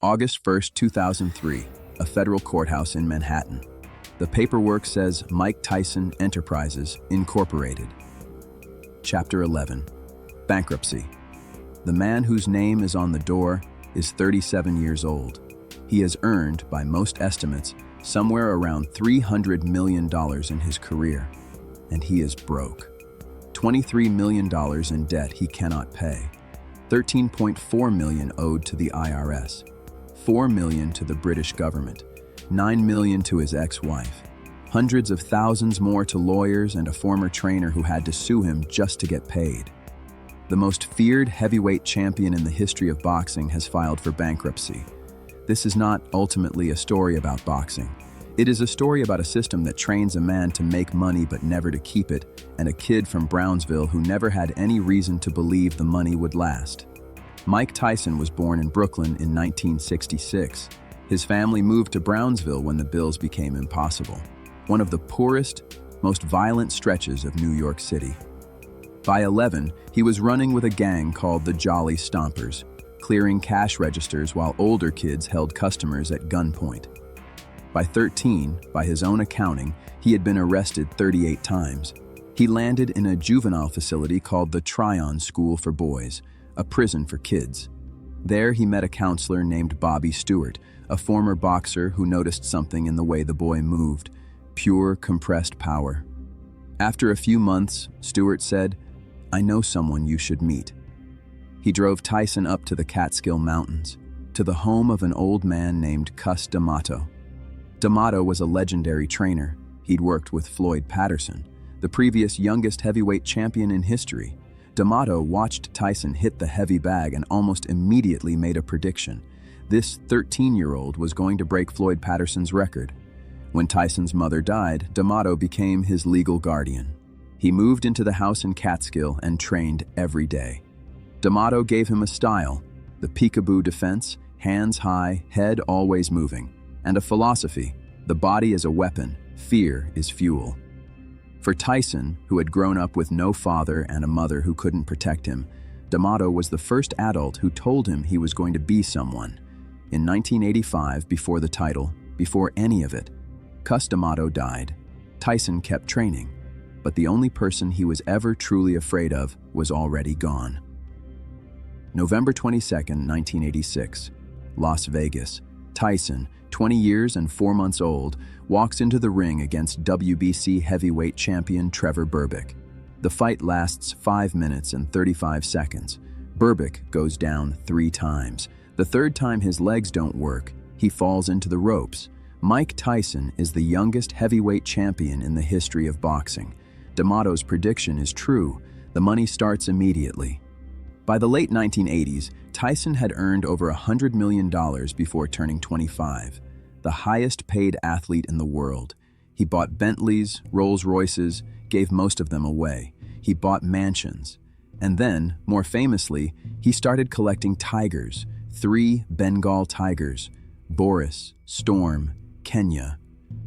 August 2003, a federal courthouse in Manhattan. The paperwork says Mike Tyson Enterprises, Incorporated. Chapter 11. Bankruptcy. The man whose name is on the door is 37 years old. He has earned, by most estimates, somewhere around $300 million in his career. And he is broke. $23 million in debt he cannot pay. $13.4 million owed to the IRS. $4 million to the British government. $9 million to his ex-wife. Hundreds of thousands more to lawyers and a former trainer who had to sue him just to get paid. The most feared heavyweight champion in the history of boxing has filed for bankruptcy. This is not ultimately a story about boxing. It is a story about a system that trains a man to make money but never to keep it, and a kid from Brownsville who never had any reason to believe the money would last. Mike Tyson was born in Brooklyn in 1966. His family moved to Brownsville when the bills became impossible, one of the poorest, most violent stretches of New York City. By 11, he was running with a gang called the Jolly Stompers, clearing cash registers while older kids held customers at gunpoint. By 13, by his own accounting, he had been arrested 38 times. He landed in a juvenile facility called the Tryon School for Boys, a prison for kids. There he met a counselor named Bobby Stewart, a former boxer who noticed something in the way the boy moved, pure compressed power. After a few months, Stewart said, "I know someone you should meet." He drove Tyson up to the Catskill Mountains, to the home of an old man named Cus D'Amato. D'Amato was a legendary trainer. He'd worked with Floyd Patterson, the previous youngest heavyweight champion in history. D'Amato watched Tyson hit the heavy bag and almost immediately made a prediction. This 13-year-old was going to break Floyd Patterson's record. When Tyson's mother died, D'Amato became his legal guardian. He moved into the house in Catskill and trained every day. D'Amato gave him a style, the peekaboo defense, hands high, head always moving, and a philosophy, the body is a weapon, fear is fuel. For Tyson, who had grown up with no father and a mother who couldn't protect him, D'Amato was the first adult who told him he was going to be someone. In 1985, before the title, before any of it, Cus D'Amato died. Tyson kept training, but the only person he was ever truly afraid of was already gone. November 22, 1986, Las Vegas. Tyson, 20 years and 4 months old, walks into the ring against WBC heavyweight champion Trevor Berbick. The fight lasts 5 minutes and 35 seconds. Berbick goes down 3 times. The third time his legs don't work, he falls into the ropes. Mike Tyson is the youngest heavyweight champion in the history of boxing. D'Amato's prediction is true. The money starts immediately. By the late 1980s, Tyson had earned over $100 million before turning 25, the highest paid athlete in the world. He bought Bentleys, Rolls-Royces, gave most of them away. He bought mansions. And then, more famously, he started collecting tigers, 3 Bengal tigers, Boris, Storm, Kenya,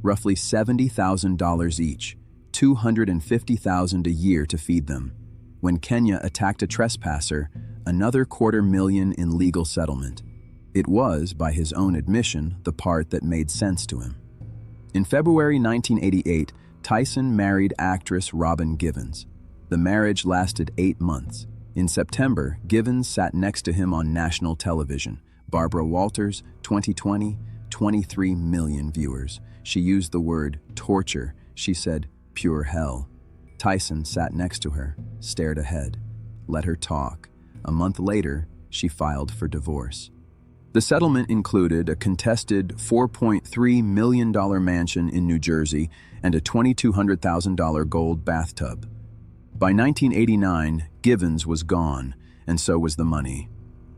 roughly $70,000 each, $250,000 a year to feed them. When Kenya attacked a trespasser, another $250,000 in legal settlement. It was, by his own admission, the part that made sense to him. In February 1988, Tyson married actress Robin Givens. The marriage lasted 8 months. In September, Givens sat next to him on national television. Barbara Walters, 2020, 23 million viewers. She used the word torture. She said, "Pure hell." Tyson sat next to her, stared ahead, let her talk. A month later, she filed for divorce. The settlement included a contested $4.3 million mansion in New Jersey and a $2,200,000 gold bathtub. By 1989, Givens was gone, and so was the money.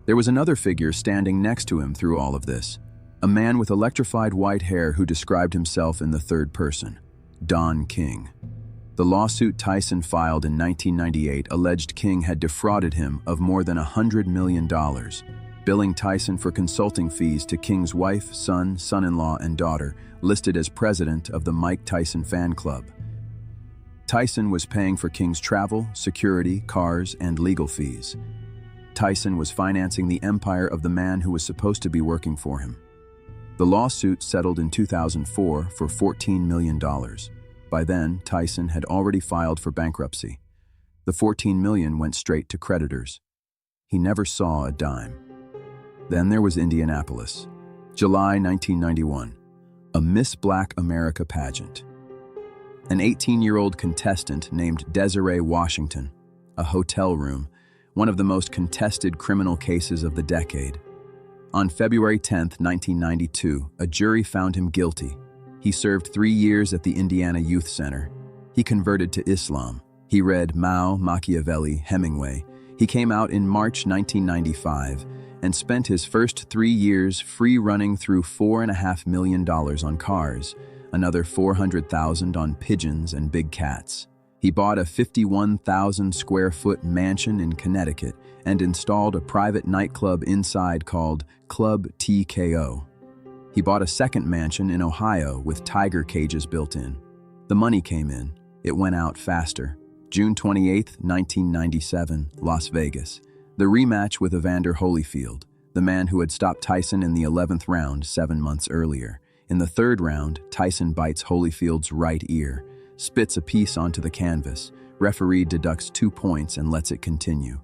There was another figure standing next to him through all of this, a man with electrified white hair who described himself in the third person, Don King. The lawsuit Tyson filed in 1998 alleged King had defrauded him of more than $100 million, billing Tyson for consulting fees to King's wife, son, son-in-law, and daughter, listed as president of the Mike Tyson fan club. Tyson was paying for King's travel, security, cars, and legal fees. Tyson was financing the empire of the man who was supposed to be working for him. The lawsuit settled in 2004 for $14 million. By then, Tyson had already filed for bankruptcy. The $14 million went straight to creditors. He never saw a dime. Then there was Indianapolis, July 1991, a Miss Black America pageant. An 18-year-old contestant named Desiree Washington, a hotel room, one of the most contested criminal cases of the decade. On February 10, 1992, a jury found him guilty. He served 3 years at the Indiana Youth Center. He converted to Islam. He read Mao, Machiavelli, Hemingway. He came out in March 1995 and spent his first 3 years free running through $4.5 million on cars, another $400,000 on pigeons and big cats. He bought a 51,000 square foot mansion in Connecticut and installed a private nightclub inside called Club TKO. He bought a second mansion in Ohio with tiger cages built in. The money came in. It went out faster. June 28, 1997, Las Vegas. The rematch with Evander Holyfield, the man who had stopped Tyson in the 11th round 7 months earlier. In the third round, Tyson bites Holyfield's right ear, spits a piece onto the canvas. Referee deducts 2 points and lets it continue.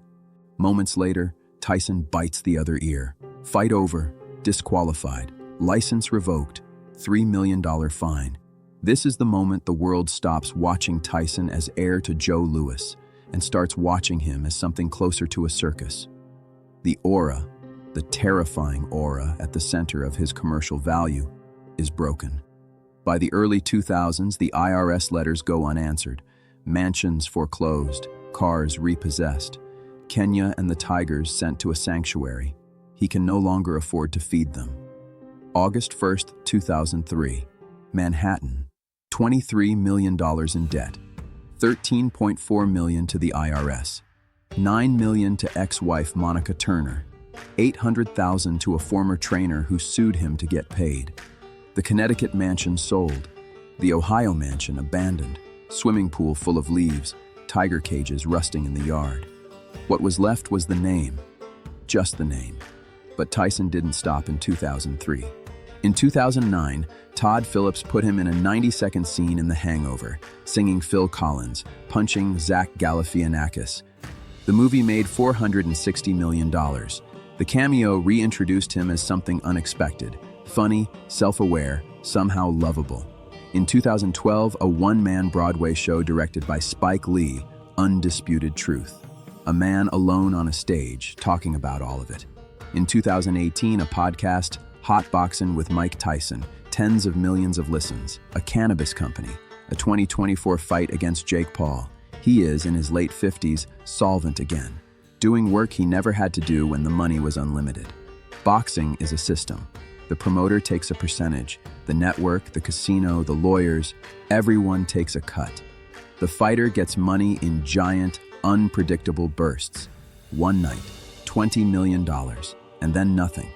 Moments later, Tyson bites the other ear. Fight over, disqualified, license revoked, $3 million fine. This is the moment the world stops watching Tyson as heir to Joe Louis and starts watching him as something closer to a circus. The aura, the terrifying aura at the center of his commercial value, is broken. By the early 2000s, the IRS letters go unanswered, mansions foreclosed, cars repossessed, Kenya and the tigers sent to a sanctuary. He can no longer afford to feed them. August 1st, 2003, Manhattan, $23 million in debt, $13.4 million to the IRS, $9 million to ex-wife Monica Turner, $800,000 to a former trainer who sued him to get paid. The Connecticut mansion sold, the Ohio mansion abandoned, swimming pool full of leaves, tiger cages rusting in the yard. What was left was the name, just the name. But Tyson didn't stop in 2003. In 2009, Todd Phillips put him in a 90-second scene in The Hangover, singing Phil Collins, punching Zach Galifianakis. The movie made $460 million. The cameo reintroduced him as something unexpected, funny, self-aware, somehow lovable. In 2012, a one-man Broadway show directed by Spike Lee, Undisputed Truth. A man alone on a stage, talking about all of it. In 2018, a podcast, Hotboxin' with Mike Tyson, tens of millions of listens. A cannabis company, a 2024 fight against Jake Paul. He is, in his late 50s, solvent again, doing work he never had to do when the money was unlimited. Boxing is a system. The promoter takes a percentage. The network, the casino, the lawyers, everyone takes a cut. The fighter gets money in giant, unpredictable bursts. One night, $20 million, and then nothing.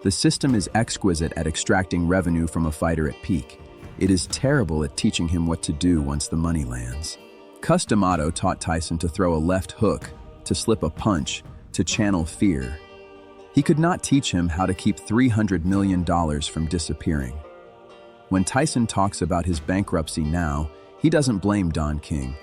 The system is exquisite at extracting revenue from a fighter at peak. It is terrible at teaching him what to do once the money lands. Cus D'Amato taught Tyson to throw a left hook, to slip a punch, to channel fear. He could not teach him how to keep $300 million from disappearing. When Tyson talks about his bankruptcy now, he doesn't blame Don King.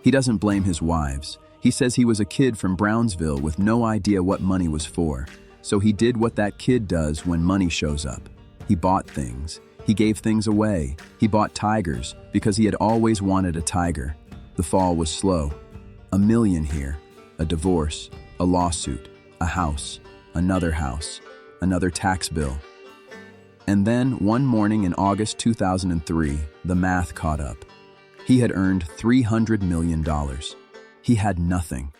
He doesn't blame his wives. He says he was a kid from Brownsville with no idea what money was for. So he did what that kid does when money shows up. He bought things. He gave things away. He bought tigers because he had always wanted a tiger. The fall was slow. $1 million here, a divorce, a lawsuit, a house, another tax bill. And then one morning in August 2003, the math caught up. He had earned $300 million. He had nothing.